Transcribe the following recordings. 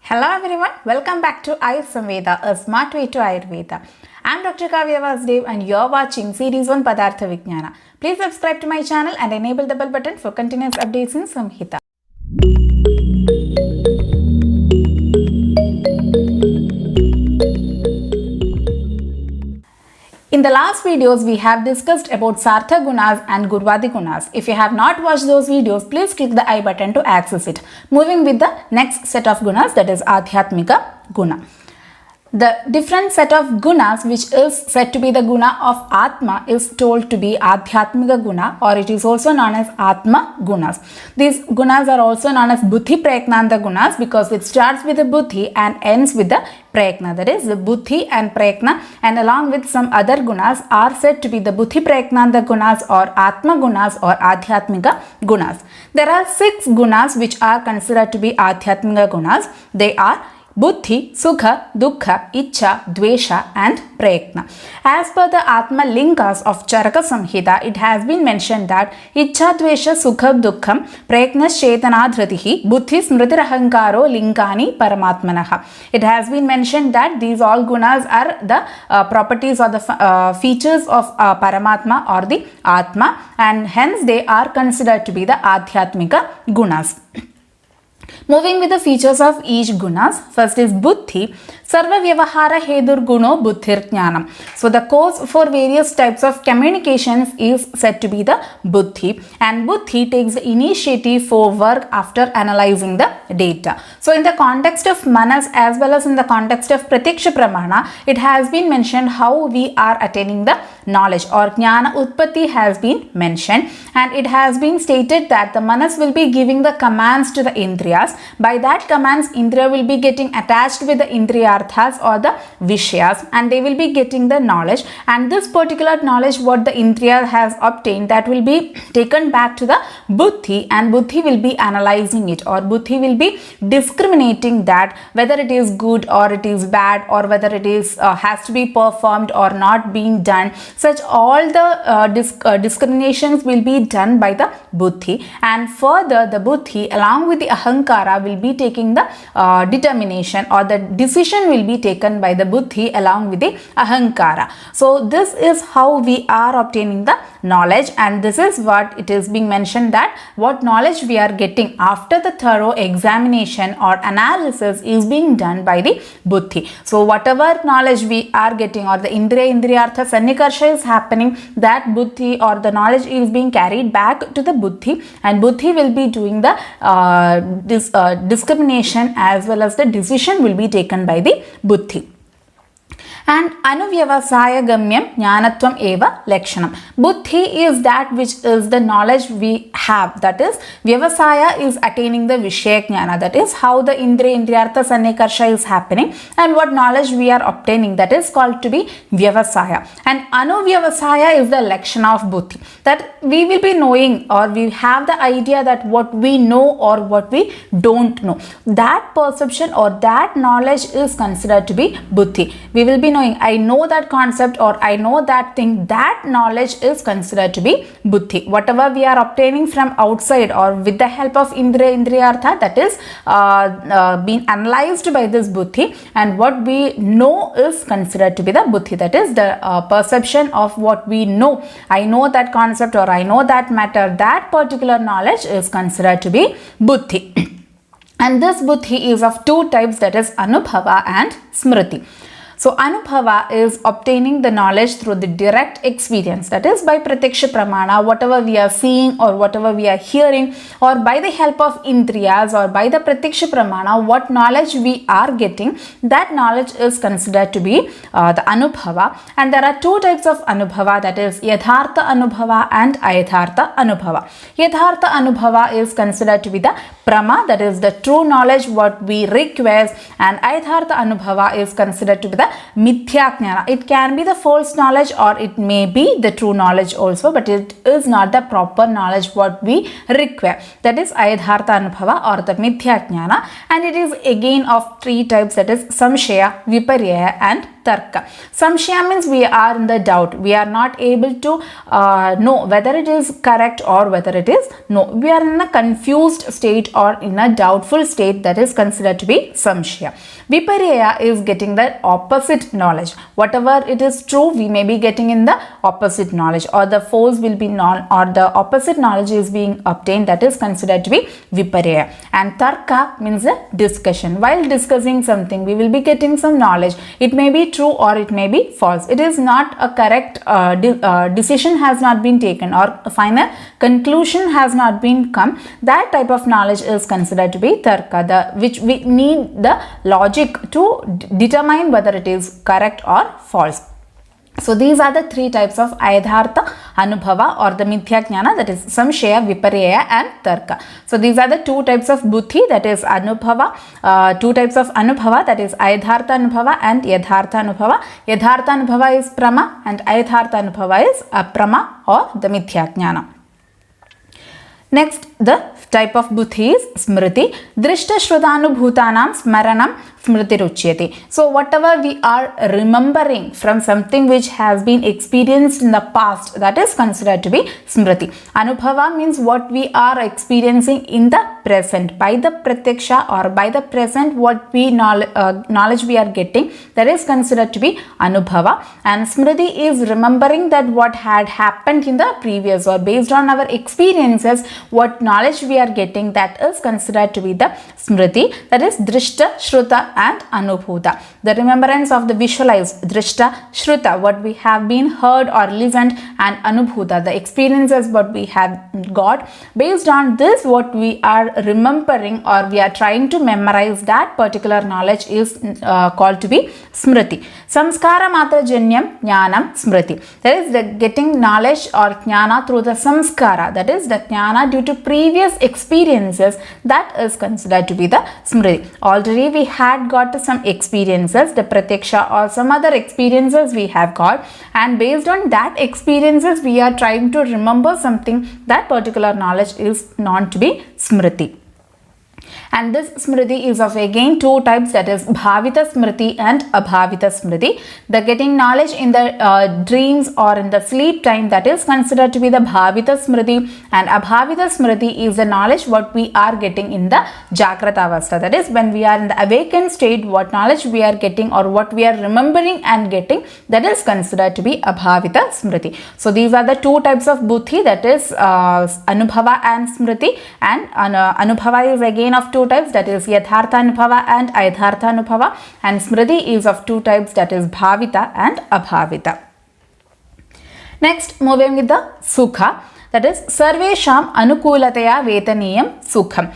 Hello everyone, welcome back to Ayursamveda, a smart way to Ayurveda. I am Doctor Kavya Vasudev and you are watching series 1 Padarth Vigyan. Please subscribe to my channel and enable the bell button for continuous updates in Samhita. In the last videos, we have discussed about Sartha Gunas and Gurvadi Gunas. If you have not watched those videos, please click the I button to access it. Moving with the next set of Gunas, that is adhyathmikaguna. The different set of gunas which is said to be the guna of Atma is told to be adhyathmikaguna, or it is also known as Atma Gunas. These gunas are also known as Buddhi Prayananda Gunas because it starts with the Buddhi and ends with the Prayakna. That is, the Buddhi and Prayakna and along with some other gunas are said to be the Buddhi Prayananda Gunas or Atma Gunas or Adhyatmika Gunas. There are 6 gunas which are considered to be Adhyatmika Gunas. They are Buddhi, Sukha, Dukha, Icha, Dwesha and Prayakna. As per the Atma Linkas of Charaka Samhita, it has been mentioned that Icha, Dwesha, Sukha, Dukham, Prayakna, Chetana, Dhritihi, Buddhi, Smritirahankaro, Linkani, Paramatmanaha. It has been mentioned that these all gunas are the properties or the features of Paramatma or the Atma, and hence they are considered to be the Adhyatmika Gunas. Moving with the features of each gunas, first is Buddhi. Sarva Vyavahara Hedur Guno Buddhir Jnanam. So the cause for various types of communications is said to be the Buddhi, and Buddhi takes the initiative for work after analyzing the data. So in the context of Manas as well as in the context of Pratiksha Pramana, it has been mentioned how we are attaining the knowledge, or Jnana Utpatti has been mentioned, and it has been stated that the Manas will be giving the commands to the Indriyas. By that commands, Indriya will be getting attached with the Indriyarthas or the Vishayas, and they will be getting the knowledge, and this particular knowledge what the Indriya has obtained, that will be taken back to the Buddhi, and Buddhi will be analyzing it, or Buddhi will be discriminating that whether it is good or it is bad, or whether it is has to be performed or not being done. Such all the discriminations will be done by the Buddhi, and further the Buddhi along with the Ahankara will be taking the determination, or the decision will be taken by the Buddhi along with the Ahankara. So this is how we are obtaining the knowledge, and this is what it is being mentioned that what knowledge we are getting after the thorough examination or analysis is being done by the Buddhi. So whatever knowledge we are getting, or the Indriyartha Sannikarsha is happening, that Buddhi or the knowledge is being carried back to the Buddhi, and Buddhi will be doing the discrimination as well as the decision will be taken by the Buddhi. And Anuvyavasaya Gamyam Jnanatvam Eva Lakshanam. Buddhi is that which is the knowledge we have. That is, Vyavasaya is attaining the Vishaya Jnana. That is how the Indriyartha Sannikarsha is happening, and what knowledge we are obtaining, that is called to be Vyavasaya. And Anuvyavasaya is the Lakshana of Buddhi. That we will be knowing, or we have the idea that what we know or what we don't know. That perception or that knowledge is considered to be Buddhi. We will be knowing, I know that concept or I know that thing, that knowledge is considered to be Buddhi. Whatever we are obtaining from outside or with the help of Indriyartha, that is being analyzed by this Buddhi, and what we know is considered to be the Buddhi. That is the perception of what we know. I know that concept or I know that matter, that particular knowledge is considered to be Buddhi. And this Buddhi is of 2 types, that is Anubhava and Smriti. So Anubhava is obtaining the knowledge through the direct experience, that is by Pratiksha Pramana, whatever we are seeing or whatever we are hearing, or by the help of Indriyas or by the Pratiksha Pramana, what knowledge we are getting, that knowledge is considered to be the Anubhava. And there are 2 types of Anubhava, that is Yathartha Anubhava and Ayathartha Anubhava. Yathartha Anubhava is considered to be the Prama, that is the true knowledge what we request, and Ayathartha Anubhava is considered to be the Mithya Jnana. It can be the false knowledge or it may be the true knowledge also, but it is not the proper knowledge what we require. That is Ayathartha Anubhava or the Mithya Jnana, and it is again of 3 types, that is Samshaya, Viparya and Tarka. Samshaya means we are in the doubt. We are not able to know whether it is correct or whether it is no. We are in a confused state or in a doubtful state, that is considered to be Samshaya. Viparya is getting the opposite knowledge. Whatever it is true, we may be getting in the opposite knowledge, or the force will be or the opposite knowledge is being obtained, that is considered to be Viparya. And Tarka means a discussion. While discussing something, we will be getting some knowledge. It may be true or it may be false. It is not a correct decision has not been taken, or a final conclusion has not been come. That type of knowledge is considered to be Tarka, which we need the logic to determine whether it is correct or false. So these are the three types of Ayadhartha Anubhava or the Mithya Jnana, that is Samshaya, Viparya and Tarka. So these are the two types of Buddhi, that is Anubhava, two types of Anubhava, that is Ayadhartha Anubhava and Yadhartha Anubhava. Yadhartha Anubhava is Prama and Ayadhartha Anubhava is Aprama or the Mithya Jnana. Next, the type of Buddhi is Smriti. Drishta Shrutanubhutanam Smaranam Smriti Ruchyati. So whatever we are remembering from something which has been experienced in the past, that is considered to be Smriti. Anubhava means what we are experiencing in the present, by the Pratyaksha or by the present, what we knowledge we are getting, that is considered to be Anubhava. And Smriti is remembering that what had happened in the previous, or based on our experiences, what knowledge we are getting, that is considered to be the Smriti, that is Drishta, Shruta and Anubhuta. The remembrance of the visualized, Drishta, Shruta, what we have been heard or listened, and Anubhuta, the experiences what we have got. Based on this, what we are remembering or we are trying to memorize, that particular knowledge is called to be Smriti. Samskara Matra Janyam Jnanam Smriti. That is the getting knowledge or jnana through the samskara, that is the jnana due to previous experiences, that is considered to be the Smriti. Already we had got some experiences, the Pratyaksha or some other experiences we have got, and based on that experiences we are trying to remember something, that particular knowledge is known to be Smriti. And this Smriti is of again two types, that is Bhavita Smriti and Abhavita Smriti. The getting knowledge in the dreams or in the sleep time, that is considered to be the Bhavita Smriti, and Abhavita Smriti is the knowledge what we are getting in the Jagrata Avastha, that is when we are in the awakened state, what knowledge we are getting or what we are remembering and getting, that is considered to be Abhavita Smriti. So these are the two types of Buddhi, that is Anubhava and Smriti, and Anubhava is again of two types, that is Yadhartha Anubhava and Ayadhartha Anubhava, and Smriti is of two types, that is Bhavita and Abhavita. Next, moving with the Sukha, that is Sarvesham Anukulataya Vetaniyam Sukham,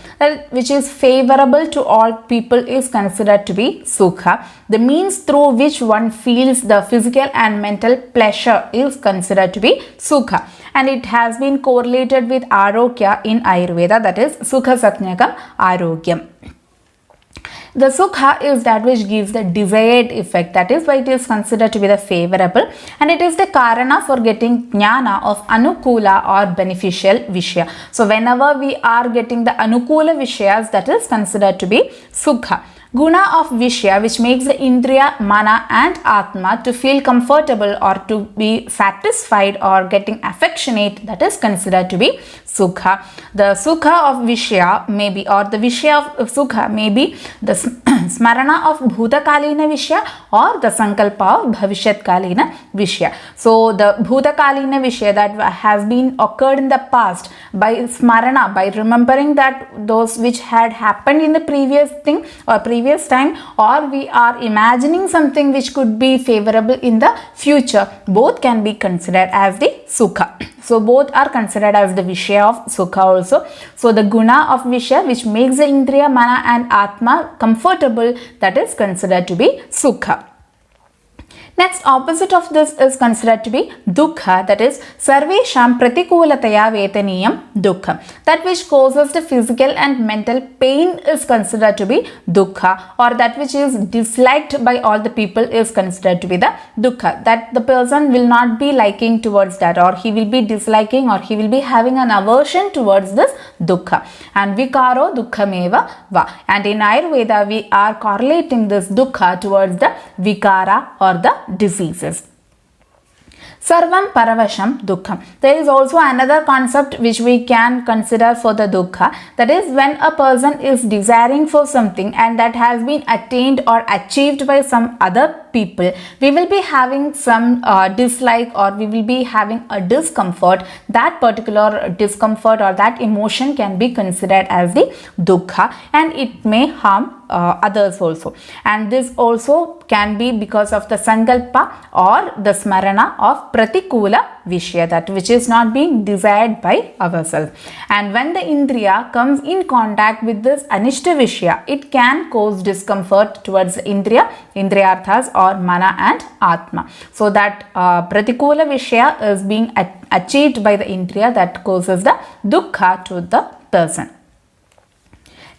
which is favorable to all people, is considered to be Sukha. The means through which one feels the physical and mental pleasure is considered to be Sukha, and it has been correlated with Arogya in Ayurveda, that is Sukha Satnyakam Arogyam. The Sukha is that which gives the desired effect, that is why it is considered to be the favorable, and it is the Karana for getting Jnana of Anukula or beneficial Vishya. So whenever we are getting the Anukula Vishyas, that is considered to be Sukha. Guna of Vishya, which makes the Indriya, Mana and Atma to feel comfortable or to be satisfied or getting affectionate, that is considered to be Sukha. The Sukha of Vishya may be, or the Vishya of Sukha may be the Smarana of Bhutakalina Vishya or the Sankalpa of Bhavishyatkalina Vishya. So the Bhutakalina Vishya that has been occurred in the past, by Smarana, by remembering that those which had happened in the previous thing or previous time, or we are imagining something which could be favorable in the future, both can be considered as the Sukha. So both are considered as the Vishya of Sukha also. So the Guna of Vishya, which makes the Indriya, Mana and Atma comfortable, that is considered to be Sukha. Next, opposite of this is considered to be Dukha, that is Sarvesham Pratikulataya Vetaniyam Dukha. That which causes the physical and mental pain is considered to be Dukha, or that which is disliked by all the people is considered to be the Dukha. That the person will not be liking towards that, or he will be disliking, or he will be having an aversion towards this Dukha. And Vikaro Dukhameva Va. And in Ayurveda, we are correlating this Dukha towards the Vikara or the diseases. Sarvam Paravasham Dukham. There is also another concept which we can consider for the Dukha, that is when a person is desiring for something and that has been attained or achieved by some other people, we will be having some dislike, or we will be having a discomfort. That particular discomfort or that emotion can be considered as the Dukha, and it may harm others also. And this also can be because of the Sankalpa or the Smarana of Pratikula Vishya, that which is not being desired by ourselves. And when the Indriya comes in contact with this Anishta Vishya, it can cause discomfort towards the Indriyarthas or Mana and Atma. So that Pratikula Vishya is being achieved by the Indriya, that causes the Dukha to the person.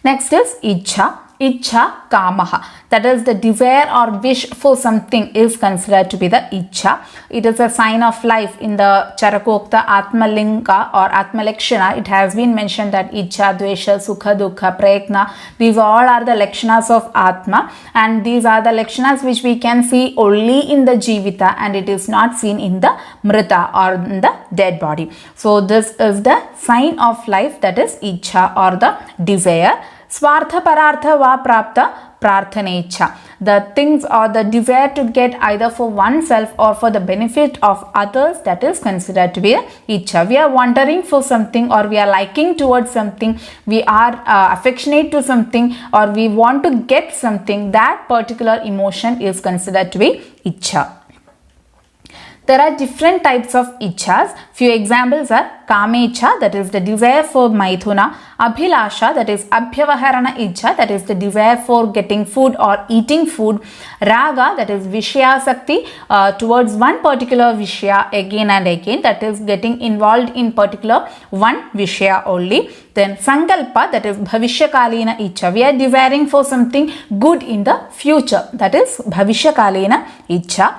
Next is Ichha. Ichha Kamaha, that is the desire or wish for something is considered to be the Ichha. It is a sign of life. In the Charakokta Atma Linga or Atma Lakshana, it has been mentioned that Ichha, Dwesha, Sukha, Dukha, Prayatna, these all are the Lakshanas of Atma, and these are the Lakshanas which we can see only in the Jivita, and it is not seen in the Mrita or in the dead body. So this is the sign of life, that is Ichha or the desire. Swartha Parartha Va Prapta Prarthanecha. The things or the desire to get either for oneself or for the benefit of others, that is considered to be a Ichha. We are wandering for something, or we are liking towards something, we are affectionate to something, or we want to get something. That particular emotion is considered to be Ichha. There are different types of Ichhas. Few examples are Kamecha, that is the desire for Maithuna; Abhilasha, that is Abhyavaharana Ichha, that is the desire for getting food or eating food; Raga, that is Vishayasakti, towards one particular Vishya again and again, that is getting involved in particular one Vishya only. Then Sankalpa, that is Bhavishyakalina Ichha, we are desiring for something good in the future, that is Bhavishyakalina Ichha.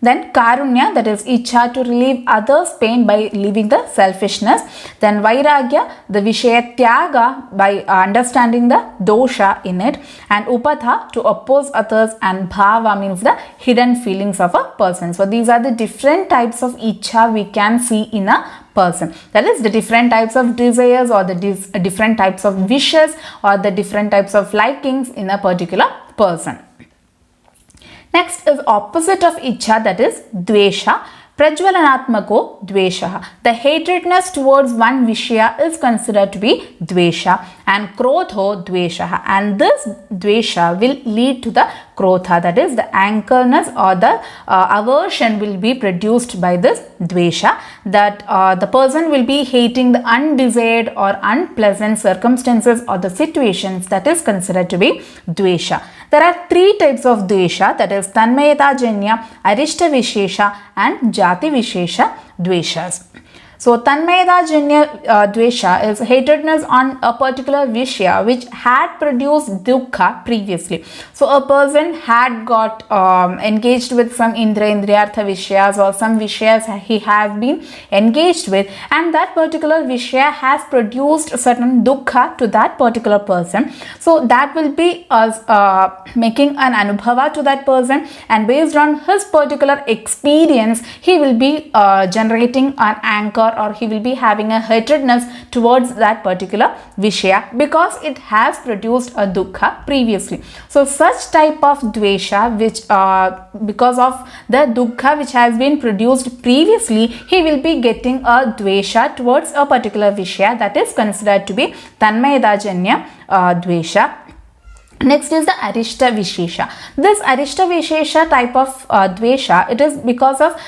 Then Karunya, that is Ichha to relieve others' pain by leaving the selfishness. Then Vairagya, the Vishaya Tyaga, by understanding the dosha in it. And Upatha, to oppose others. And Bhava means the hidden feelings of a person. So these are the different types of Ichha we can see in a person. That is the different types of desires, or the different types of wishes, or the different types of likings in a particular person. Next is opposite of Ichha, that is Dwesha. Prajwalanatmako Dwesha. The hatredness towards one Vishya is considered to be Dwesha, and Krodho Dwesha. And this Dwesha will lead to the Krodha, that is the ankerness or the aversion will be produced by this Dwesha, that the person will be hating the undesired or unpleasant circumstances or the situations, that is considered to be Dwesha. There are three types of Dwesha, that is Tanmayata Janya, Arishta Vishesha and Jati Vishesha Dweshas. So Tanmayata Janya Dwesha is hatredness on a particular Vishya which had produced Dukha previously. So a person had got engaged with some Indriyartha Vishyas, or some Vishyas he has been engaged with, and that particular Vishya has produced certain Dukha to that particular person. So that will be making an Anubhava to that person, and based on his particular experience he will be generating an anchor, or he will be having a hatredness towards that particular Vishya because it has produced a Dukha previously. So such type of Dwesha, which because of the Dukha which has been produced previously, he will be getting a Dwesha towards a particular Vishya, that is considered to be Tanmayadajanya Dwesha. Next is the Arishta Vishesha. This Arishta Vishesha type of Dwesha, it is because of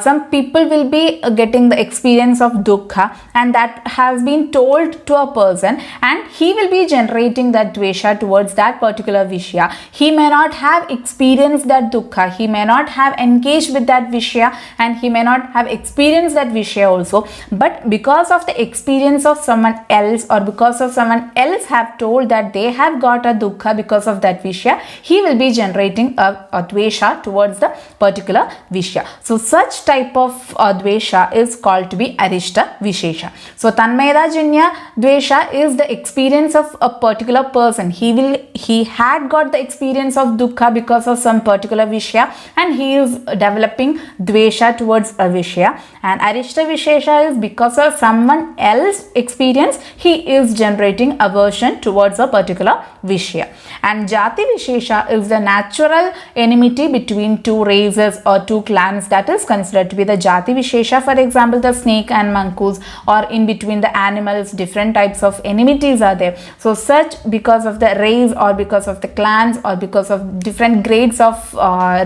some people will be getting the experience of Dukha, and that has been told to a person, and he will be generating that Dwesha towards that particular Vishya. He may not have experienced that Dukha, he may not have engaged with that Vishya, and he may not have experienced that Vishya also, but because of the experience of someone else, or because of someone else have told that they have got a Dukha because of that Vishya, he will be generating a Dwesha towards the particular Vishya. So such type of Dwesha is called to be Arishta Vishesha. So Tanmayadajanya Dwesha is the experience of a particular person. He had got the experience of Dukha because of some particular Vishya, and he is developing Dwesha towards a Vishya. And Arishta Vishesha is because of someone else experience, he is generating aversion towards a particular Vishya. And Jati Vishesha is the natural enmity between two races or two clans, that is considered to be the Jati Vishesha. For example, the snake and mongoose, or in between the animals, different types of enmities are there. So such, because of the race or because of the clans or because of different grades of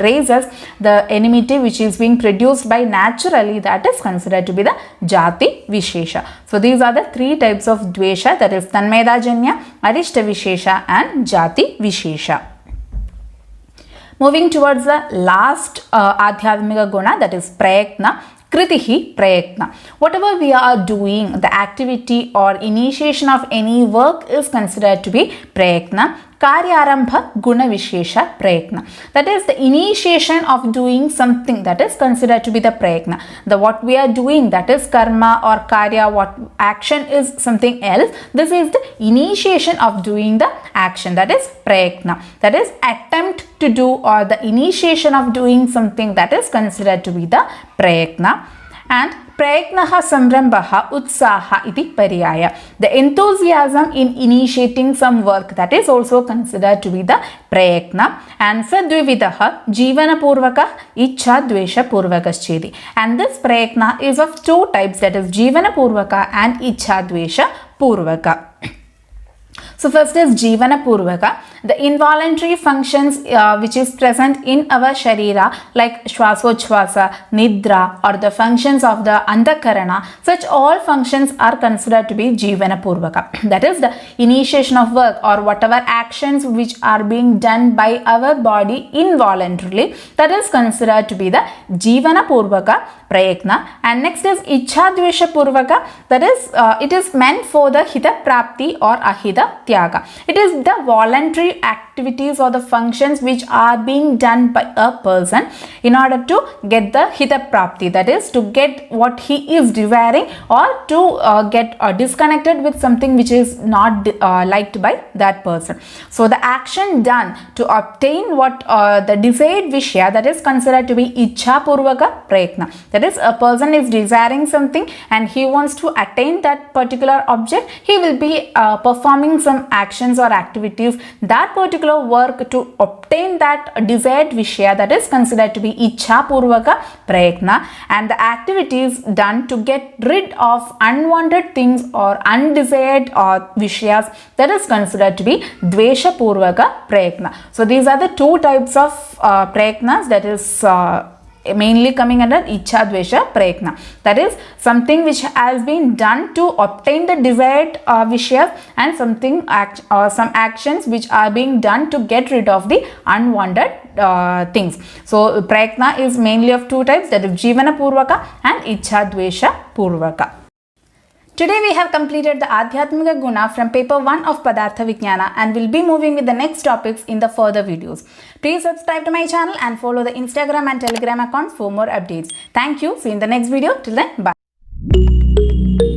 races, the enmity which is being produced by naturally, that is considered to be the Jati Vishesha. So these are the three types of Dwesha, that is Tanmayadajanya, Arishta Vishesha and Jati Vishesha. Moving towards the last adhyatmika guna, that is Prayatna. Kritihi Prayatna. Whatever we are doing, the activity or initiation of any work is considered to be Prayatna. Karyarambha Guna Vishesha Prayatna. That is the initiation of doing something, that is considered to be the Prayatna. The what we are doing, that is karma or karya, what action is something else. This is the initiation of doing the action, that is Prayatna. That is attempt to do, or the initiation of doing something, that is considered to be the Prayatna. And Prayatnaha Samrambhaha Utsaha iti Paryaya. The enthusiasm in initiating some work, that is also considered to be the Prayatna. And Sadvividaha Jivana Purvaka Ichha Dwesha Purvakaschedi. And this Prayatna is of two types, that is Jivana Purvaka and Ichha Dwesha Purvaka. So first is Jivana Purvaka, the involuntary functions which is present in our Sharira, like Shwasochwasa, Nidra, or the functions of the Antakarana. Such all functions are considered to be Jivana Purvaka. That is the initiation of work or whatever actions which are being done by our body involuntarily, that is considered to be the Jivana Purvaka Prayatna. And next is Ichha Dwesha Purvaka, that is it is meant for the Hita Prapti or Ahita Tyaga. It is the voluntary activities or the functions which are being done by a person in order to get the Hita Prapti, that is to get what he is desiring, or to get disconnected with something which is not liked by that person. So the action done to obtain what the desired Vishya, that is considered to be Ichha Purvaka Prayatna. That is, a person is desiring something and he wants to attain that particular object, he will be performing some actions or activities, that particular work to obtain that desired Vishya, that is considered to be Ichha Purvaka Prayatna. And the activities done to get rid of unwanted things or undesired Vishyas, that is considered to be Dwesha Purvaka Prayatna. So these are the two types of Prayatnas, that is mainly coming under Ichha Dwesha Prayatna. That is something which has been done to obtain the desired Vishyas, and something some actions which are being done to get rid of the unwanted things. So Prayatna is mainly of two types, that is Jivana Purvaka and Ichha Dwesha Purvaka. Today we have completed the Adhyatmika Guna from paper 1 of Padarth Vigyan, and will be moving with the next topics in the further videos. Please subscribe to my channel and follow the Instagram and Telegram accounts for more updates. Thank you. See you in the next video. Till then, bye.